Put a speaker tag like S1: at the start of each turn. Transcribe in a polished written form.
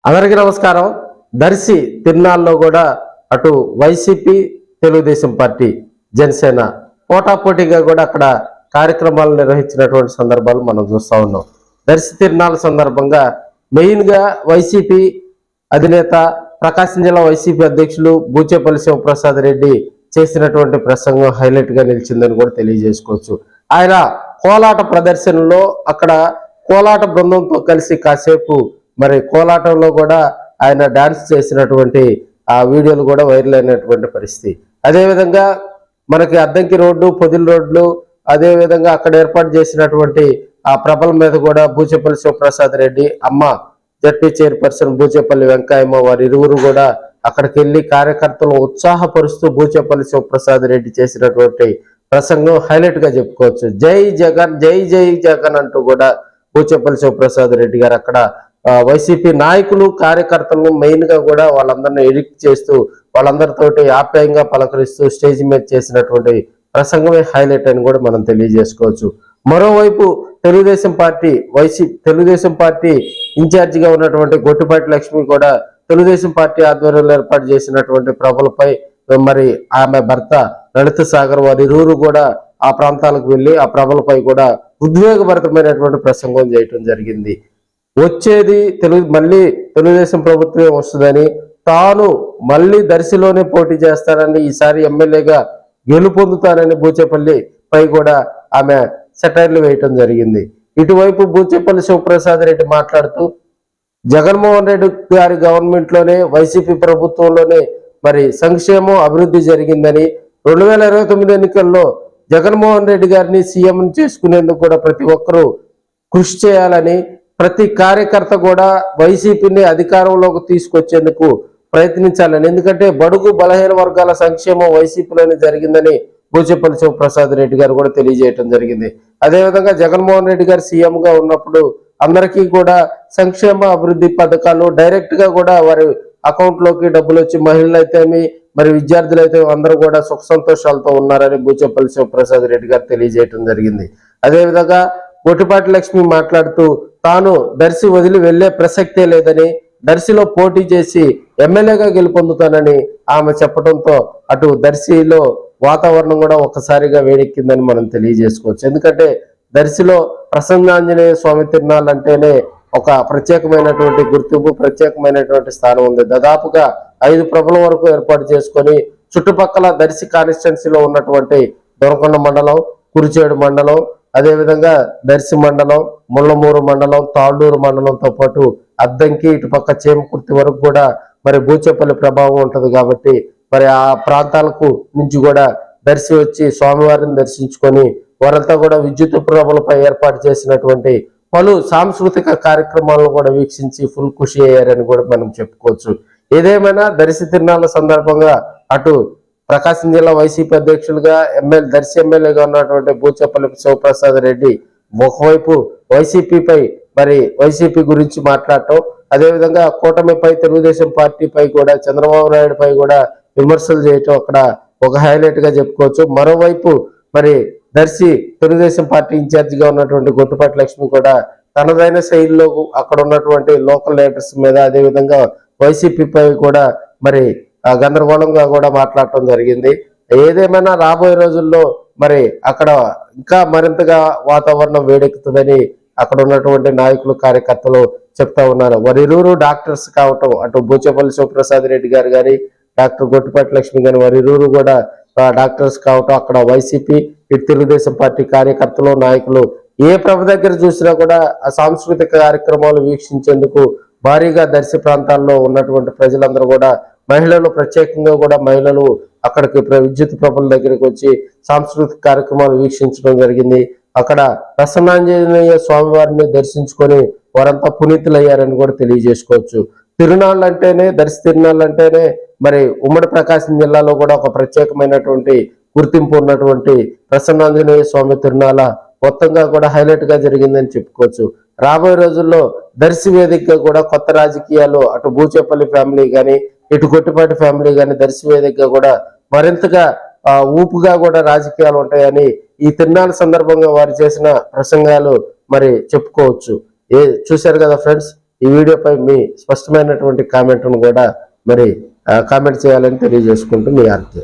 S1: అందరికీ నమస్కారం. దర్శి తిరునాళ్ళలో కూడా అటు వైసీపీ, తెలుగుదేశం పార్టీ, జనసేన పోటాపోటీగా కూడా అక్కడ కార్యక్రమాలు నిర్వహించినటువంటి సందర్భాలు మనం చూస్తూ ఉన్నాం. దర్శి తిరునాళ్ళ సందర్భంగా మెయిన్గా వైసీపీ అధినేత ప్రకాశం జిల్లా వైసీపీ అధ్యక్షులు బూచేపల్లి శివప్రసాద్ రెడ్డి చేసినటువంటి ప్రసంగం హైలైట్గా నిలిచిందని కూడా తెలియజేసుకోవచ్చు. ఆయన కోలాట ప్రదర్శనలో అక్కడ కోలాట బృందంతో కలిసి కాసేపు మరి కోలాటంలో కూడా ఆయన డాన్స్ చేసినటువంటి ఆ వీడియోలు కూడా వైరల్ అయినటువంటి పరిస్థితి. అదేవిధంగా మనకి అద్దంకి రోడ్డు, పొదిలి రోడ్లు, అదేవిధంగా అక్కడ ఏర్పాటు చేసినటువంటి ఆ ప్రభల మీద కూడా బూచేపల్లి శివప్రసాద్ రెడ్డి, అమ్మ జడ్పీ చైర్పర్సన్ బూచేపల్లి వెంకయ్యమ్మ వారి ఇరువురు కూడా అక్కడికి వెళ్ళి కార్యకర్తలను ఉత్సాహపరుస్తూ బూచేపల్లి శివప్రసాద్ రెడ్డి చేసినటువంటి ప్రసంగం హైలైట్ గా చెప్పుకోవచ్చు. జై జగన్, జై జై జగన్ అంటూ కూడా బూచేపల్లి శివప్రసాద్ రెడ్డి గారు అక్కడ వైసీపీ నాయకులు, కార్యకర్తలను మెయిన్ గా కూడా వాళ్ళందరినీ ఎడిక్ట్ చేస్తూ వాళ్ళందరితోటి ఆప్యాయంగా పలకరిస్తూ స్టేజ్ మీద చేసినటువంటి ప్రసంగమే హైలైట్ అని కూడా మనం తెలియజేసుకోవచ్చు. మరోవైపు తెలుగుదేశం పార్టీ ఇన్ఛార్జిగా ఉన్నటువంటి గొట్టిపాటి లక్ష్మి కూడా తెలుగుదేశం పార్టీ ఆధ్వర్యంలో ఏర్పాటు చేసినటువంటి ప్రభలపై మరి ఆమె భర్త లలిత సాగర్ వారి ఇరువురు కూడా ఆ ప్రాంతాలకు వెళ్ళి ఆ ప్రభలపై కూడా ఉద్వేగభరితమైనటువంటి ప్రసంగం చేయటం జరిగింది. వచ్చేది మళ్ళీ తెలుగుదేశం ప్రభుత్వమే వస్తుందని, తాను మళ్ళీ దర్శిలోనే పోటీ చేస్తానని, ఈసారి ఎమ్మెల్యేగా గెలుపొందుతానని బూచేపల్లి పై కూడా ఆమె సెటైర్లు వేయటం జరిగింది. ఇటువైపు బూచేపల్లి శివప్రసాద్ రెడ్డి మాట్లాడుతూ జగన్మోహన్ రెడ్డి గారి గవర్నమెంట్ లోనే, వైసీపీ ప్రభుత్వంలోనే మరి సంక్షేమం, అభివృద్ధి జరిగిందని, 2029 ఎన్నికల్లో జగన్మోహన్ రెడ్డి గారిని సీఎం చేసుకునేందుకు కూడా ప్రతి ఒక్కరూ కృషి చేయాలని, ప్రతి కార్యకర్త కూడా వైసీపీని అధికారంలోకి తీసుకొచ్చేందుకు ప్రయత్నించాలని, ఎందుకంటే బడుగు బలహీన వర్గాల సంక్షేమం వైసీపీలోనే జరిగిందని బూచేపల్లి శివప్రసాద్ రెడ్డి గారు కూడా తెలియజేయటం జరిగింది. అదేవిధంగా జగన్మోహన్ రెడ్డి గారు సీఎం గా ఉన్నప్పుడు అందరికీ కూడా సంక్షేమ అభివృద్ధి పథకాలు డైరెక్ట్ గా కూడా వారి అకౌంట్ లోకి డబ్బులు వచ్చి, మహిళలు అయితేమి మరి విద్యార్థులు అయితే అందరూ కూడా సుఖ సంతోషాలతో ఉన్నారని బూచేపల్లి శివప్రసాద్ రెడ్డి గారు తెలియజేయటం జరిగింది. అదేవిధంగా గొట్టిపాటి లక్ష్మి మాట్లాడుతూ తాను దర్శి వదిలి వెళ్లే ప్రసక్తే లేదని, దర్శిలో పోటీ చేసి ఎమ్మెల్యేగా గెలుపొందుతానని ఆమె చెప్పడంతో అటు దర్శిలో వాతావరణం కూడా ఒక్కసారిగా వేడెక్కిందని మనం తెలియజేసుకోవచ్చు. ఎందుకంటే దర్శిలో ప్రసన్నాంజనేయ స్వామి తిరునాళ్ళంటేనే ఒక ప్రత్యేకమైనటువంటి గుర్తింపు, ప్రత్యేకమైనటువంటి స్థానం ఉంది. దాదాపుగా 5 ప్రభల వరకు ఏర్పాటు చేసుకొని చుట్టుపక్కల దర్శి కాన్స్టిట్యున్సీలో ఉన్నటువంటి దొరకొండ మండలం, కురిచేడు మండలం, అదేవిధంగా దర్శి మండలం, ముళ్ళమూరు మండలం, తాళ్ళూరు మండలంతో పాటు అద్దంకి, ఇటుపక్క చేమకుర్తి వరకు కూడా మరి బూచేపల్లి ప్రభావం ఉంటుంది. కాబట్టి మరి ఆ ప్రాంతాలకు నుంచి కూడా దర్శి వచ్చి స్వామివారిని దర్శించుకొని వారంతా కూడా విద్యుత్ ప్రభలపై ఏర్పాటు చేసినటువంటి పలు సాంస్కృతిక కార్యక్రమాలను కూడా వీక్షించి ఫుల్ ఖుషి అయ్యారని కూడా మనం చెప్పుకోవచ్చు. ఏదేమైనా దర్శి తిరునాళ్ళ సందర్భంగా అటు ప్రకాశం జిల్లా వైసీపీ అధ్యక్షులుగా దర్శి ఎమ్మెల్యేగా ఉన్నటువంటి బూచేపల్లి శివప్రసాద్ రెడ్డి ఒకవైపు వైసీపీ గురించి మాట్లాడటం, అదేవిధంగా కూటమిపై, తెలుగుదేశం పార్టీపై కూడా, చంద్రబాబు నాయుడు పై కూడా విమర్శలు చేయటం అక్కడ ఒక హైలైట్ గా చెప్పుకోవచ్చు. మరోవైపు మరి దర్శి తెలుగుదేశం పార్టీ ఇన్ఛార్జిగా ఉన్నటువంటి గొట్టిపాటి లక్ష్మి కూడా తనదైన శైలిలో అక్కడ ఉన్నటువంటి లోకల్ లీడర్స్ మీద, అదేవిధంగా వైసీపీపై కూడా మరి గందరగోళంగా కూడా మాట్లాడటం జరిగింది. ఏదేమైనా రాబోయే రోజుల్లో మరి అక్కడ ఇంకా మరింతగా వాతావరణం వేడెక్కుతుందని అక్కడ ఉన్నటువంటి నాయకులు, కార్యకర్తలు చెప్తా ఉన్నారు. వారిరువురు డాక్టర్స్ కావటం, అటు బూచేపల్లి శివప్రసాద్ రెడ్డి గారు కానీ, డాక్టర్ గొట్టిపాటి లక్ష్మి గాని వారిరువురు కూడా డాక్టర్స్ కావటం, అక్కడ వైసీపీ, ఇటు తెలుగుదేశం పార్టీ కార్యకర్తలు, నాయకులు ఏ ప్రభ దగ్గర చూసినా కూడా ఆ సాంస్కృతిక కార్యక్రమాలు వీక్షించేందుకు భారీగా దర్శి ప్రాంతాల్లో ఉన్నటువంటి ప్రజలందరూ కూడా, మహిళలు ప్రత్యేకంగా కూడా మహిళలు అక్కడికి విద్యుత్ ప్రభల దగ్గరికి వచ్చి సాంస్కృతిక కార్యక్రమాలు వీక్షించడం జరిగింది. అక్కడ ప్రసన్నాంజనేయ స్వామివారిని దర్శించుకొని వారంతా పునీతులయ్యారని కూడా తెలియజేసుకోవచ్చు. తిరునాళ్ళు అంటేనే, దర్శి తిరునాళ్ళు అంటేనే మరి ఉమ్మడి ప్రకాశం జిల్లాలో కూడా ఒక ప్రత్యేకమైనటువంటి గుర్తింపు ఉన్నటువంటి ప్రసన్నాంజనేయ స్వామి తిరునాళ్ళ మొత్తంగా కూడా హైలైట్ గా జరిగిందని చెప్పుకోవచ్చు. రాబోయే రోజుల్లో దర్శి వేదికగా కూడా కొత్త రాజకీయాలు, అటు బూచేపల్లి ఫ్యామిలీ కానీ, ఇటు గొట్టిపాటి ఫ్యామిలీ కానీ దర్శి వేదికగా కూడా మరింతగా ఊపుగా కూడా రాజకీయాలు ఉంటాయని ఈ తిరునాళ్ళ సందర్భంగా వారు చేసిన ప్రసంగాలు మరి చెప్పుకోవచ్చు. చూశారు కదా ఫ్రెండ్స్, ఈ వీడియోపై మీ స్పష్టమైనటువంటి కామెంట్ను కూడా మరి కామెంట్ చేయాలని తెలియజేసుకుంటూ మీ ఆర్కే.